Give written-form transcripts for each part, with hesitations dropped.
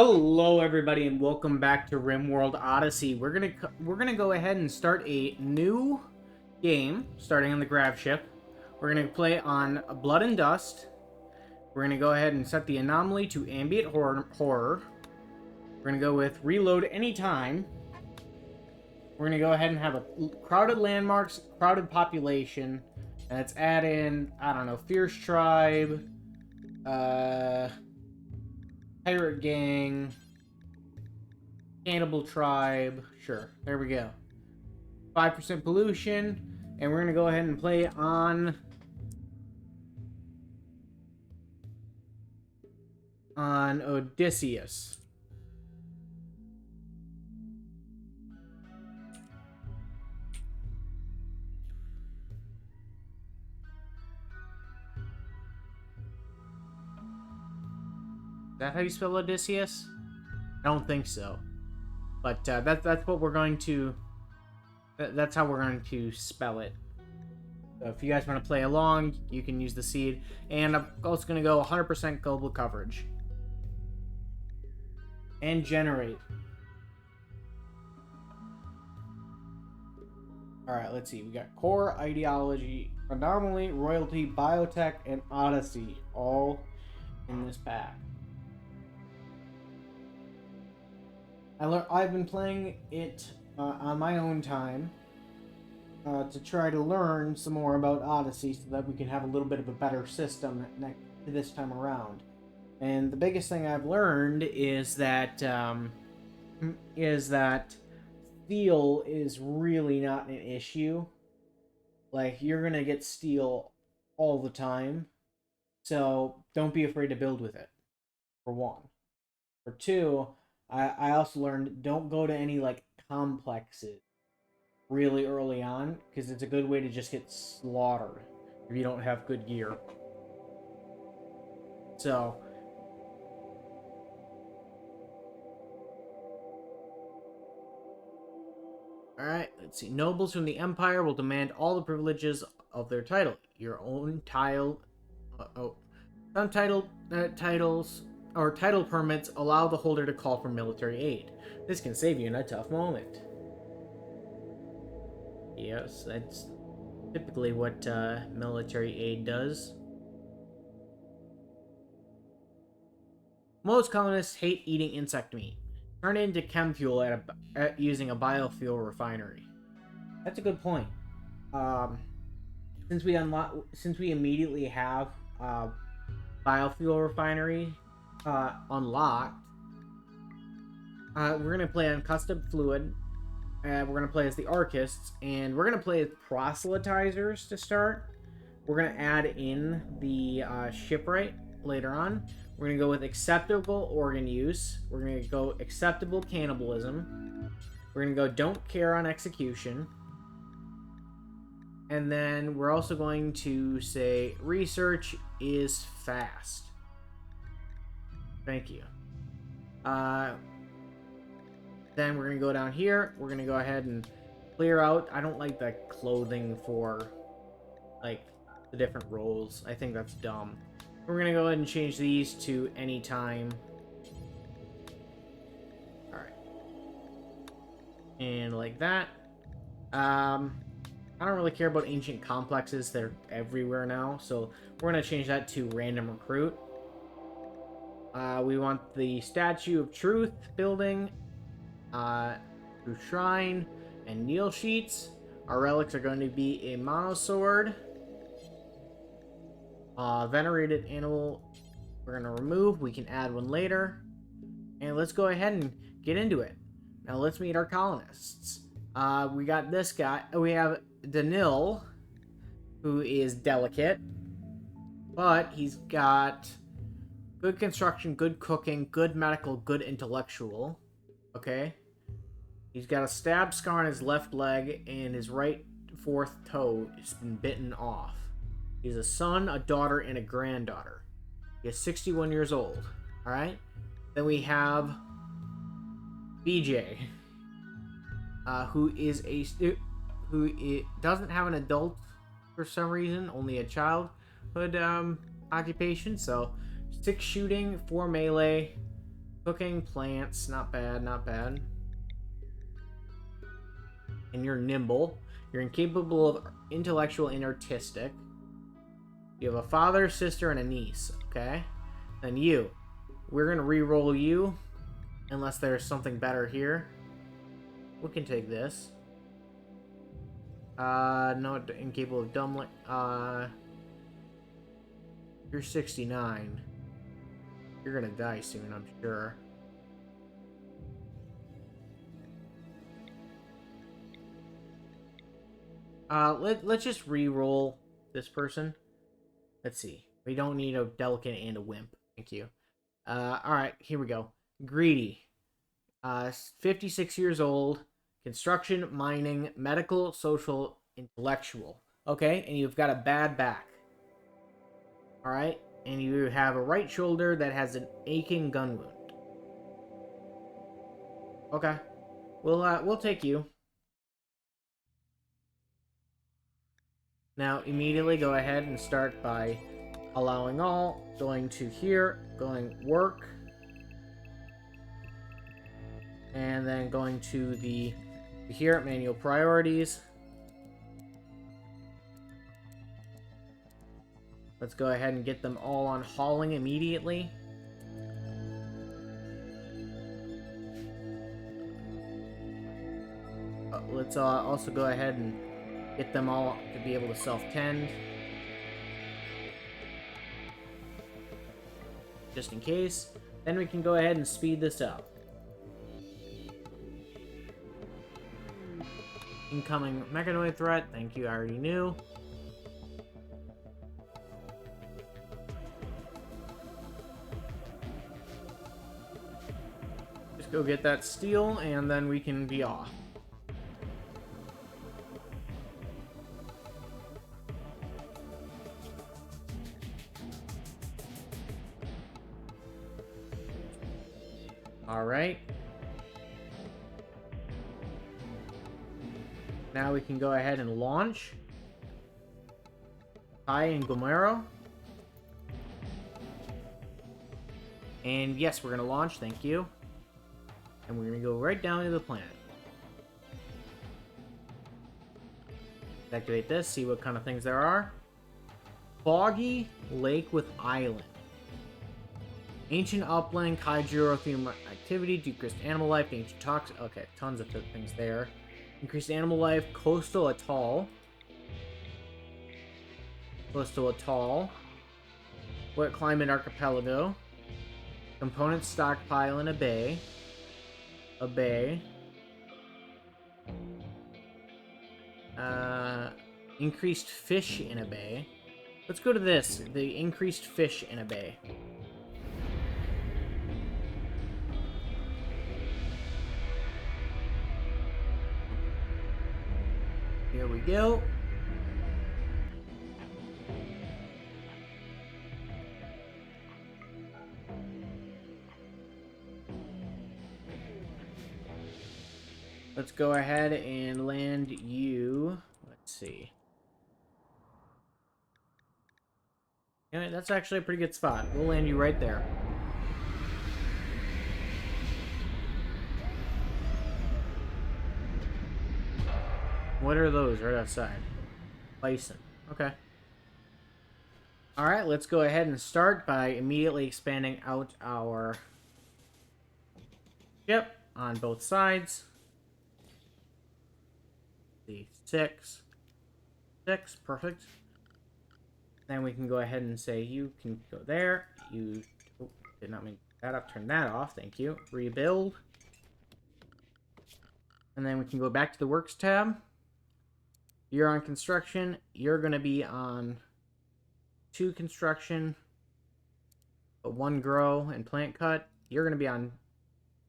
Hello, everybody, and welcome back to Rimworld Odyssey. We're gonna go ahead and start a new game, starting on the grav ship. We're gonna play on Blood and Dust. We're gonna go ahead and set the anomaly to ambient horror. We're gonna go with reload anytime. We're gonna go ahead and have a crowded landmarks, crowded population, and let's add in, I don't know, fierce tribe, pirate gang, cannibal tribe. Sure, there we go. 5% pollution, and we're gonna go ahead and play on Odysseus. Is that how you spell Odysseus? I don't think so. But that's what we're going to. That's how we're going to spell it. So if you guys want to play along, you can use the seed. And I'm also going to go 100% global coverage. And generate. Alright, let's see. We got core, ideology, anomaly, royalty, biotech, and Odyssey. All in this pack. I've been playing it on my own time to try to learn some more about Odyssey so that we can have a little bit of a better system this time around. And the biggest thing I've learned is that steel is really not an issue. Like, you're gonna get steel all the time, so don't be afraid to build with it. For one. For two, I also learned don't go to any like complexes really early on, because it's a good way to just get slaughtered if you don't have good gear. So alright, let's see. Nobles from the Empire will demand all the privileges of their title. Your own tile. Some titles or title permits allow the holder to call for military aid. This can save you in a tough moment. Yes, that's typically what military aid does. Most colonists hate eating insect meat. Turn it into chem fuel at using a biofuel refinery. That's a good point. Since we immediately have biofuel refinery unlocked, we're gonna play on custom fluid. We're gonna play as the Archists, and we're gonna play as proselytizers to start. We're gonna add in the shipwright later on. We're gonna go with acceptable organ use. We're gonna go acceptable cannibalism. We're gonna go don't care on execution. And then we're also going to say research is fast. Thank you. Then we're going to go down here. We're going to go ahead and clear out. I don't like the clothing for, like, the different roles. I think that's dumb. We're going to go ahead and change these to anytime. Alright. And like that. I don't really care about ancient complexes. They're everywhere now. So we're going to change that to random recruit. We want the Statue of Truth building, through Shrine, and Kneel Sheets. Our relics are going to be a monosword. Venerated animal, we're going to remove. We can add one later. And let's go ahead and get into it. Now let's meet our colonists. We got this guy. We have Danil, who is delicate, but he's got good construction, good cooking, good medical, good intellectual. Okay. He's got a stab scar on his left leg, and his right fourth toe has been bitten off. He has a son, a daughter, and a granddaughter. He is 61 years old. Alright? Then we have BJ, who doesn't have an adult for some reason, only a childhood occupation. So 6 shooting, 4 melee, Cooking, plants, not bad, not bad. And you're nimble. You're incapable of intellectual and artistic. You have a father, sister, and a niece, okay? Then you. We're gonna re-roll you, unless there's something better here. We can take this. No, incapable of dumbling. You're 69. You're gonna die soon, I'm sure. Let's just re-roll this person. Let's see. We don't need a delicate and a wimp. Thank you. Alright, here we go. Greedy. 56 years old. Construction, mining, medical, social, intellectual. Okay, and you've got a bad back. Alright, and you have a right shoulder that has an aching gun wound. Okay. We'll take you. Now, immediately go ahead and start by allowing all, going to here, going work, and then going to the here, manual priorities. Let's go ahead and get them all on hauling immediately. Let's also go ahead and get them all to be able to self-tend. Just in case. Then we can go ahead and speed this up. Incoming mechanoid threat. Thank you, I already knew. Just go get that steel, and then we can be off. Alright. Now we can go ahead and launch. Hi and Gomero. And yes, we're going to launch, thank you. And we're going to go right down to the planet. Activate this, see what kind of things there are. Foggy lake with island. Ancient upland, kaiju theme activity, decreased animal life, ancient toxic. Okay, tons of things there. Increased animal life, coastal atoll. Coastal atoll. Wet climate archipelago. Component stockpile in a bay. A bay. Increased fish in a bay. Let's go to this. The increased fish in a bay. Here we go. Let's go ahead and land you. Let's see. Yeah, that's actually a pretty good spot. We'll land you right there. What are those right outside? Bison. Okay. Alright, let's go ahead and start by immediately expanding out our ship on both sides. The 6. Perfect. Then we can go ahead and say you can go there. You did not mean that up. Turn that off. Thank you. Rebuild. And then we can go back to the Works tab. You're on construction. You're going to be on 2 construction, 1 grow and plant cut. You're going to be on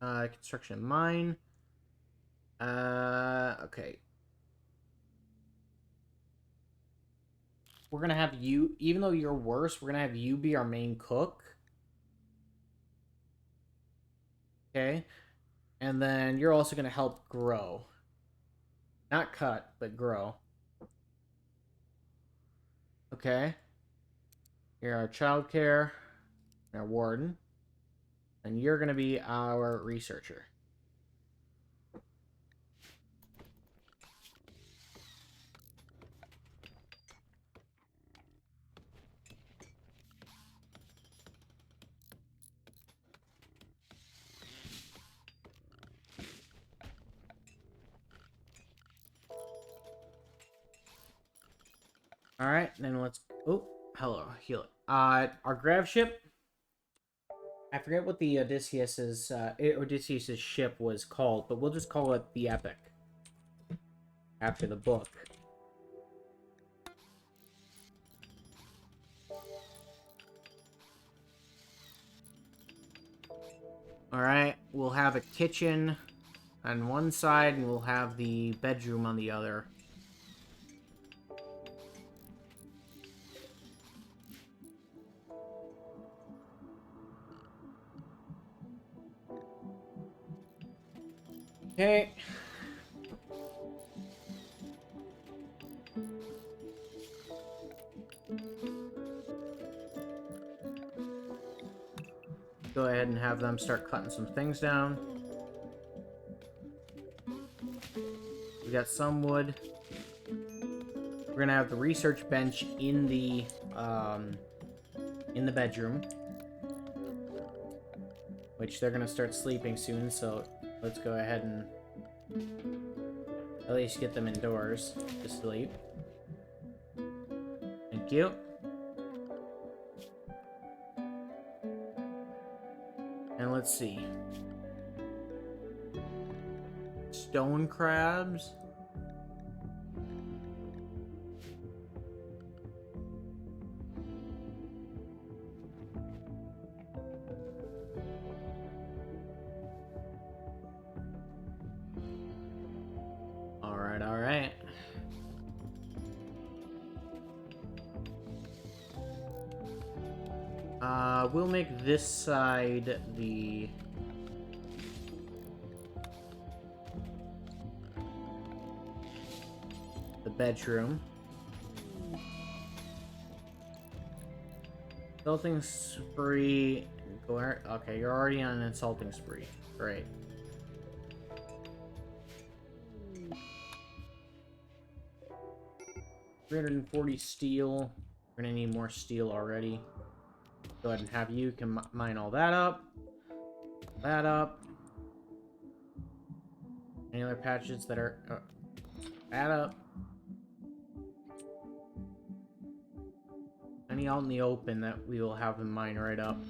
construction and mine. Okay. We're going to have you, even though you're worse, we're going to have you be our main cook. Okay. And then you're also going to help grow. Not cut, but grow. Okay. You're our childcare, our warden. And you're gonna be our researcher. Alright, then let's... Oh, hello, heal it. Our grav ship... I forget what the Odysseus's ship was called, but we'll just call it the Epic. After the book. Alright, we'll have a kitchen on one side, and we'll have the bedroom on the other. Okay. Go ahead and have them start cutting some things down. We got some wood. We're gonna have the research bench in the bedroom, which they're gonna start sleeping soon. So let's go ahead and at least get them indoors to sleep. Thank you. And let's see. Stone crabs. Alright, alright. We'll make this side the bedroom. Insulting spree. Okay, you're already on an insulting spree. Great. $340 steel. We're gonna need more steel already. Go ahead and have you mine all that up. That up. Any other patches that are... that up. Any out in the open that we will have them mine right up.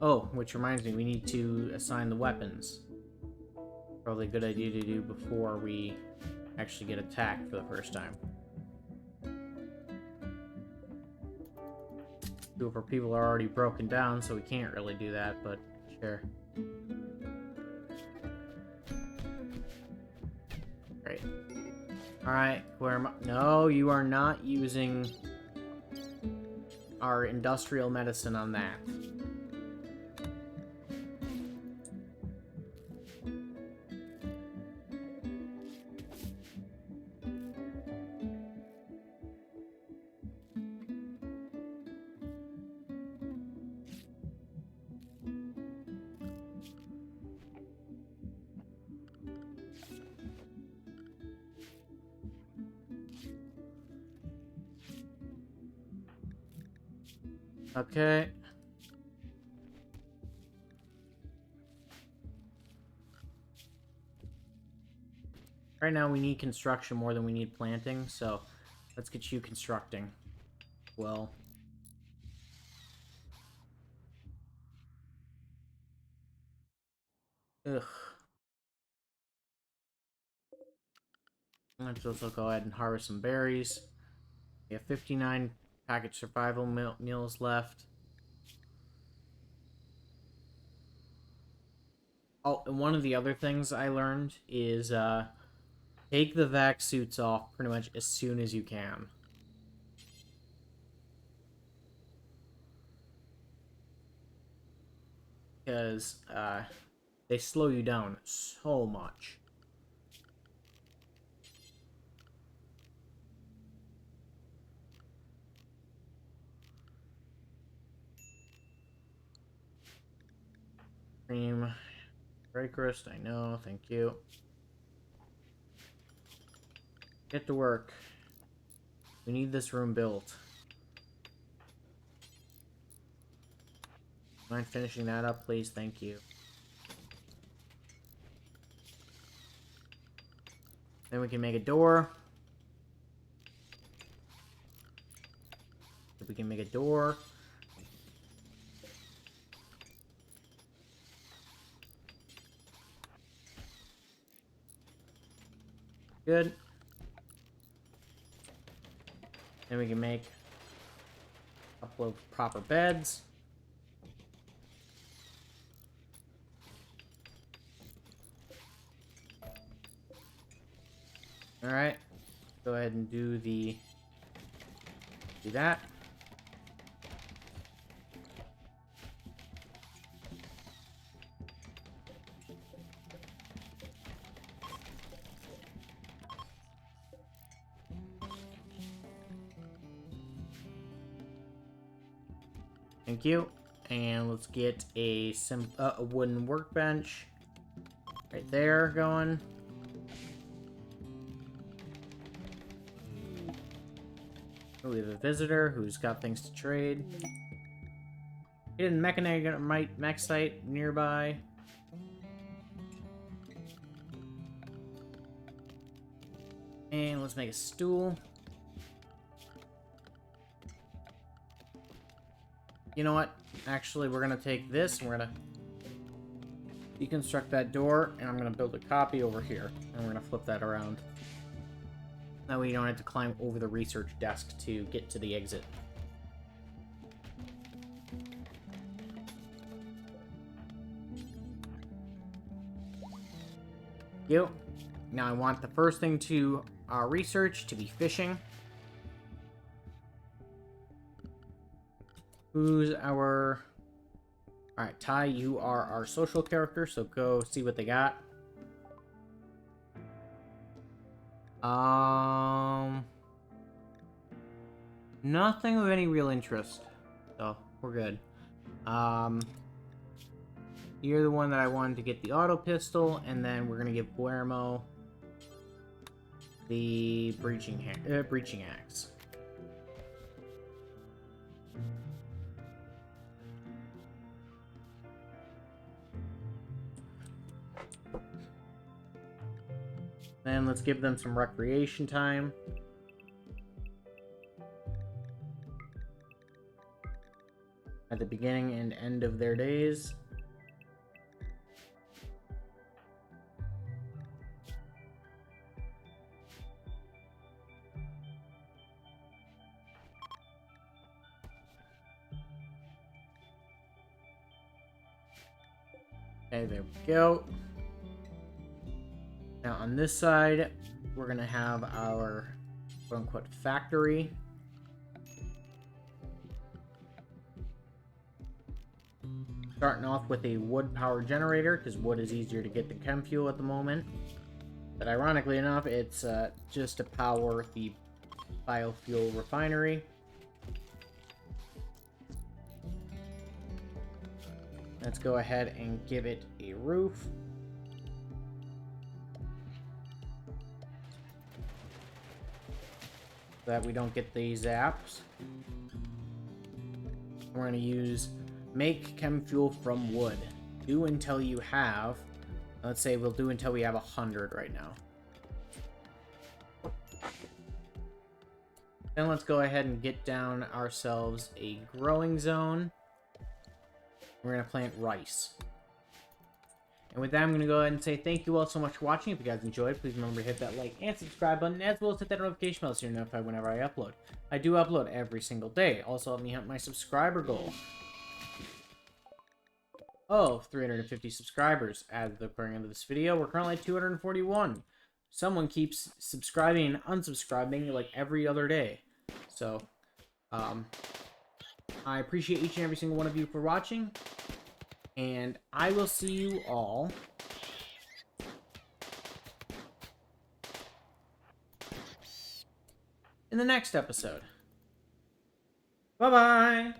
Oh, which reminds me, we need to assign the weapons. Probably a good idea to do before we actually get attacked for the first time. Two of our people are already broken down, so we can't really do that, but sure. Great. Alright, where am I? No, you are not using our industrial medicine on that. Okay. Right now we need construction more than we need planting, so let's get you constructing. Well. Ugh. Let's also go ahead and harvest some berries. We have 59 packaged survival meals left. Oh, and one of the other things I learned is take the vac suits off pretty much as soon as you can. Because they slow you down so much. Cream. Breakrest, I know. Thank you. Get to work. We need this room built. Mind finishing that up, please? Thank you. Then we can make a door. If we can make a door. Good. Then we can make a couple of proper beds. Alright. Go ahead and do that. Thank you. And let's get a wooden workbench right there going. We have a visitor who's got things to trade. Hidden mech site nearby. And let's make a stool. You know what? Actually, we're gonna take this and we're gonna deconstruct that door, and I'm gonna build a copy over here, and we're gonna flip that around. That way you don't have to climb over the research desk to get to the exit. Yep. Now I want the first thing to research to be fishing. Who's our... Alright, Ty, you are our social character, so go see what they got. Nothing of any real interest. So, we're good. You're the one that I wanted to get the auto pistol, and then we're gonna give Guillermo the breaching axe. Then let's give them some recreation time. At the beginning and end of their days. Okay, there we go. Now on this side, we're gonna have our quote-unquote factory. Starting off with a wood power generator, because wood is easier to get than chem fuel at the moment. But ironically enough, it's just to power the biofuel refinery. Let's go ahead and give it a roof. So that we don't get these zaps. We're going to use make chem fuel from wood. Do until you have, let's say we'll do until we have 100 right now. Then let's go ahead and get down ourselves a growing zone. We're going to plant rice. And with that, I'm going to go ahead and say thank you all so much for watching. If you guys enjoyed, please remember to hit that like and subscribe button, as well as hit that notification bell so you're notified whenever I upload. I do upload every single day. Also, help me hit my subscriber goal of 350 subscribers. As of the recording of this video, we're currently at 241. Someone keeps subscribing and unsubscribing like every other day. So, I appreciate each and every single one of you for watching. And I will see you all in the next episode. Bye-bye!